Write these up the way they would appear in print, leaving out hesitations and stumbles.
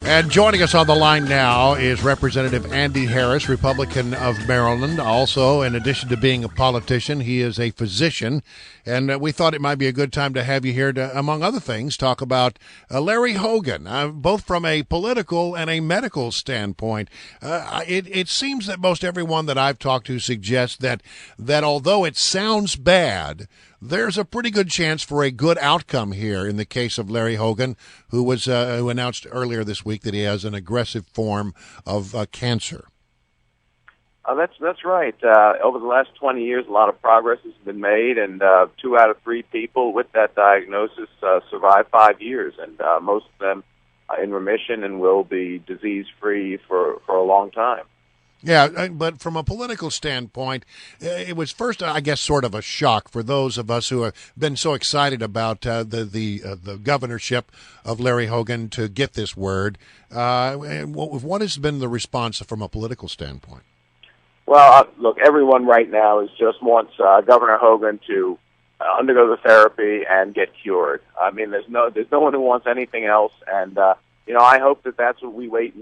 And joining us on the line now is Representative Andy Harris, Republican of Maryland. Also, in addition to being a politician, he is a physician. And we thought it might be a good time to have you here to, among other things, talk about Larry Hogan, both from a political and a medical standpoint. It seems that most everyone that I've talked to suggests that although it sounds bad, there's a pretty good chance for a good outcome here in the case of Larry Hogan, who announced earlier this week that he has an aggressive form of cancer. That's right. Over the last 20 years, a lot of progress has been made, and 2 out of 3 people with that diagnosis survive 5 years, and most of them are in remission and will be disease-free for a long time. Yeah, but from a political standpoint, it was first, I guess, sort of a shock for those of us who have been so excited about the governorship of Larry Hogan to get this word. What has been the response from a political standpoint? Well, look, everyone right now just wants Governor Hogan to undergo the therapy and get cured. I mean, there's no one who wants anything else, and I hope that's what we wait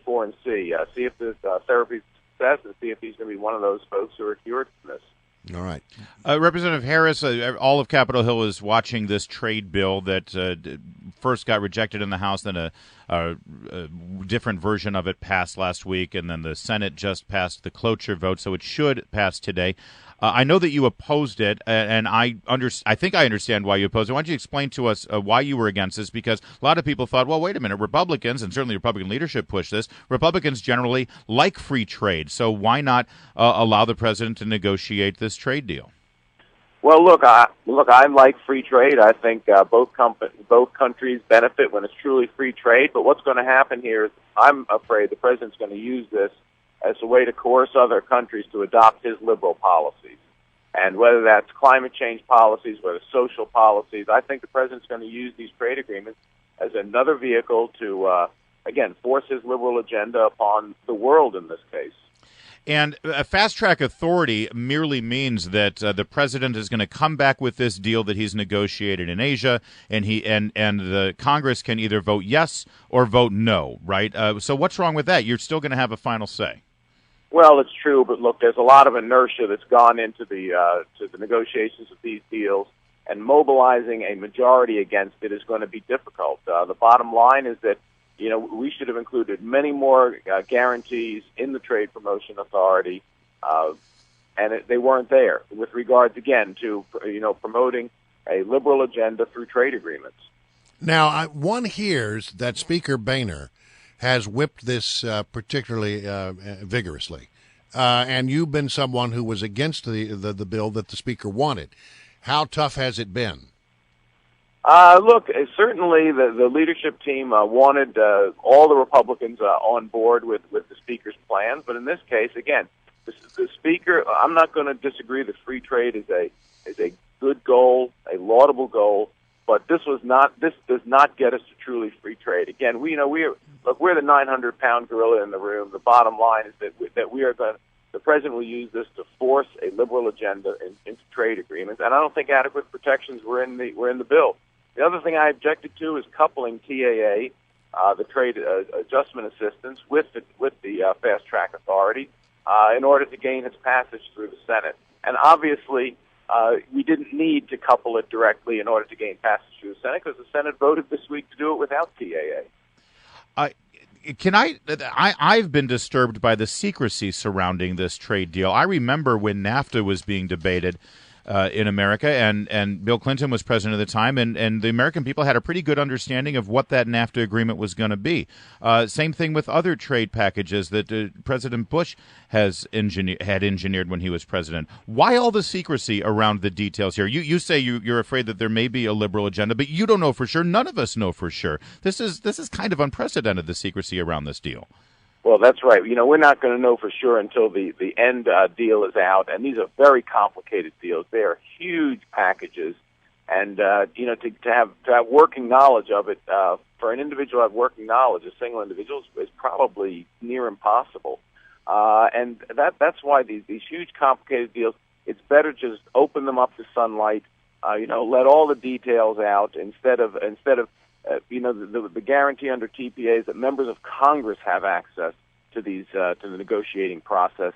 for and see. See if the therapy is a success, and see if he's going to be one of those folks who are cured from this. All right. Representative Harris, all of Capitol Hill is watching this trade bill that first got rejected in the House, then a different version of it passed last week, and then the Senate just passed the cloture vote, so it should pass today. I know that you opposed it, and I think I understand why you opposed it. Why don't you explain to us why you were against this? Because a lot of people thought, well, wait a minute, Republicans, and certainly Republican leadership pushed this, Republicans generally like free trade, so why not allow the president to negotiate this trade deal? Well, look, I like free trade. I think both countries benefit when it's truly free trade, but what's going to happen here is I'm afraid the president's going to use this as a way to coerce other countries to adopt his liberal policies. And whether that's climate change policies, whether social policies, I think the president's going to use these trade agreements as another vehicle to, again, force his liberal agenda upon the world in this case. And a fast-track authority merely means that the president is going to come back with this deal that he's negotiated in Asia, and the Congress can either vote yes or vote no, right? So what's wrong with that? You're still going to have a final say. Well, it's true, but look, there's a lot of inertia that's gone into the negotiations of these deals, and mobilizing a majority against it is going to be difficult. The bottom line is that we should have included many more guarantees in the Trade Promotion Authority, and they weren't there with regards, again, to promoting a liberal agenda through trade agreements. Now, one hears that Speaker Boehner has whipped this particularly vigorously, and you've been someone who was against the bill that the Speaker wanted. How tough has it been? Look, certainly the leadership team wanted all the Republicans on board with the Speaker's plans, but in this case, again, the Speaker, I'm not going to disagree that free trade is a good goal, a laudable goal, but this does not get us to truly free trade. Again, we're the 900-pound gorilla in the room. The bottom line is that the president will use this to force a liberal agenda into trade agreements, and I don't think adequate protections were in the bill. The other thing I objected to is coupling TAA, the Trade Adjustment Assistance, with the Fast Track Authority in order to gain its passage through the Senate. And obviously, we didn't need to couple it directly in order to gain passage through the Senate because the Senate voted this week to do it without TAA. I've been disturbed by the secrecy surrounding this trade deal. I remember when NAFTA was being debated in America, and Bill Clinton was president at the time, and the American people had a pretty good understanding of what that NAFTA agreement was going to be. Same thing with other trade packages that President Bush had engineered when he was president. Why all the secrecy around the details here? You say you're afraid that there may be a liberal agenda, but you don't know for sure. None of us know for sure. This is kind of unprecedented, the secrecy around this deal. Well, that's right. We're not going to know for sure until the end deal is out, and these are very complicated deals. They are huge packages, and to have working knowledge of it for an individual to have working knowledge, a single individual, is probably near impossible. And that's why these huge complicated deals, it's better to just open them up to sunlight. Let all the details out instead of the guarantee under TPA is that members of Congress have access to these to the negotiating process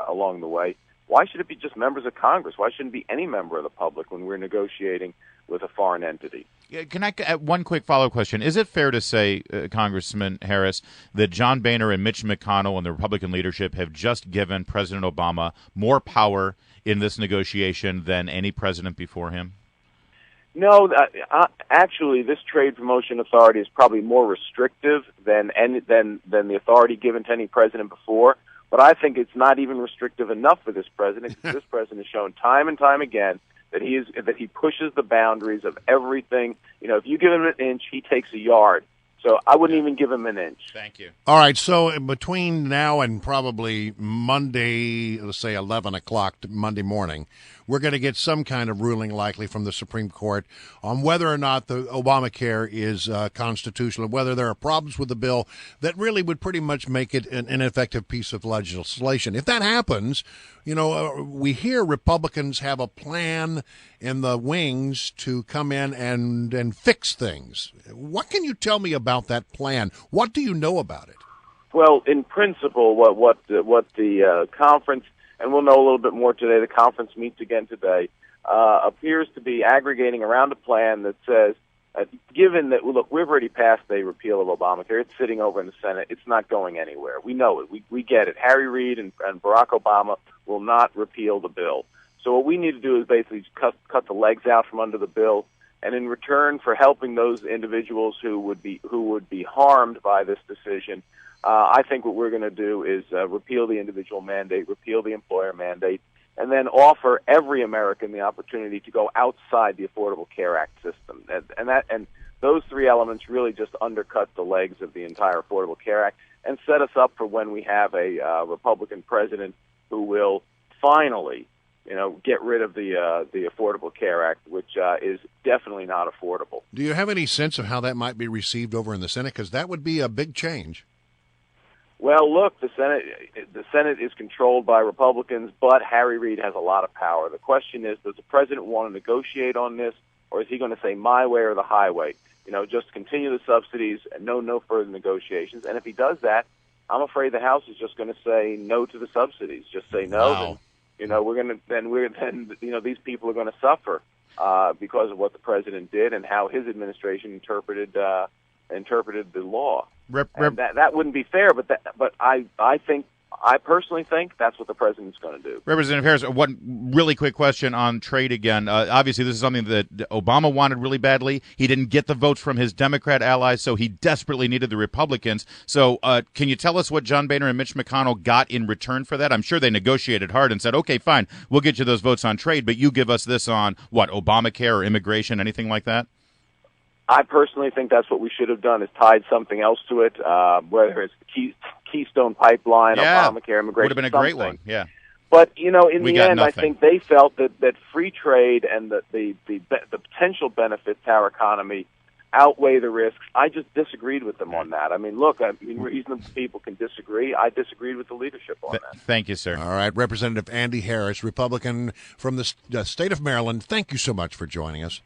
along the way. Why should it be just members of Congress? Why shouldn't it be any member of the public when we're negotiating with a foreign entity? Can I one quick follow-up question? Is it fair to say, Congressman Harris, that John Boehner and Mitch McConnell and the Republican leadership have just given President Obama more power in this negotiation than any president before him? No, actually, this trade promotion authority is probably more restrictive than the authority given to any president before. But I think it's not even restrictive enough for this president. This president has shown time and time again that he pushes the boundaries of everything. If you give him an inch, he takes a yard. So I wouldn't even give him an inch. Thank you. All right, so between now and probably Monday, let's say 11 o'clock Monday morning, we're going to get some kind of ruling likely from the Supreme Court on whether or not the Obamacare is constitutional, and whether there are problems with the bill that really would pretty much make it an ineffective piece of legislation. If that happens, we hear Republicans have a plan in the wings to come in and fix things. What can you tell me about that plan? What do you know about it? Well, in principle, what the conference, and we'll know a little bit more today, the conference meets again today, appears to be aggregating around a plan that says, given that, look, we've already passed a repeal of Obamacare. It's sitting over in the Senate. It's not going anywhere. We know it. We get it. Harry Reid and Barack Obama will not repeal the bill. So what we need to do is basically cut the legs out from under the bill, and in return for helping those individuals who would be harmed by this decision, I think what we're going to do is repeal the individual mandate, repeal the employer mandate, and then offer every American the opportunity to go outside the Affordable Care Act system. And those three elements really just undercut the legs of the entire Affordable Care Act and set us up for when we have a Republican president who will finally, get rid of the Affordable Care Act, which is definitely not affordable. Do you have any sense of how that might be received over in the Senate? Because that would be a big change. Well, look, the Senate is controlled by Republicans, but Harry Reid has a lot of power. The question is, does the president want to negotiate on this, or is he going to say my way or the highway? Just continue the subsidies and no further negotiations. And if he does that, I'm afraid the House is just going to say no to the subsidies. Just say no. Wow. Then these people are going to suffer because of what the president did and how his administration interpreted the law. And that wouldn't be fair, but I personally think that's what the president's going to do. Representative Harris, one really quick question on trade again. Obviously, this is something that Obama wanted really badly. He didn't get the votes from his Democrat allies, so he desperately needed the Republicans. So can you tell us what John Boehner and Mitch McConnell got in return for that? I'm sure they negotiated hard and said, okay, fine, we'll get you those votes on trade, but you give us this on, Obamacare or immigration, anything like that? I personally think that's what we should have done, is tied something else to it, whether it's the Keystone Pipeline, Obamacare, immigration, would have been a great one, yeah. But, in the end, nothing. I think they felt that free trade and the potential benefits to our economy outweigh the risks. I just disagreed with them on that. Reasonable people can disagree. I disagreed with the leadership on that. Thank you, sir. All right, Representative Andy Harris, Republican from the state of Maryland, thank you so much for joining us.